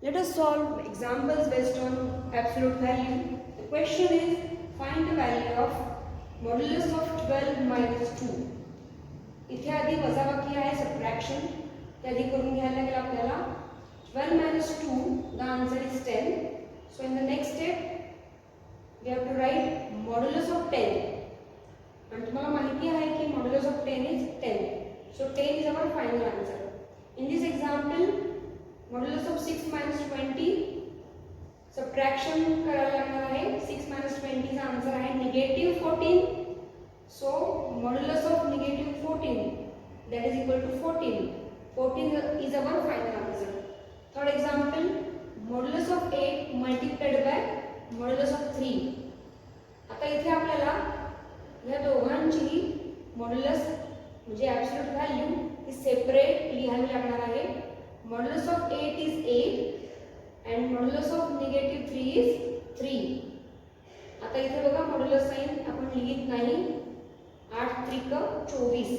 Let us solve examples based on absolute value. The question is, find the value of modulus of 12 minus 2. इथे आधी वजाबाकी आहे subtraction, ते आधी करून घ्यायला लागेल आपल्याला. 12 minus 2, the answer is 10. So in the next step we have to write modulus of 10. आणि तुम्हाला माहिती आहे की modulus of 10 is 10. So 10 is our final answer. In this example, modulus of 6 minus 20, subtraction करायला लागणार आहे. 6 minus 20 चा answer आहे negative 14. So modulus of negative 14, that is equal to 14. 14 is our final answer. Third example, modulus of 8 multiplied by modulus of 3. आता इथे आपल्याला या दोघांची मॉड्युलस म्हणजे ॲब्सोल्यूट व्हॅल्यू ही सेपरेट लिहावी लागणार आहे. Modulus of 8 is 8 and modulus of negative 3 is 3. आता इथे बघा मॉड्युलस साइन आपण लिहित नाही. 8 3 24.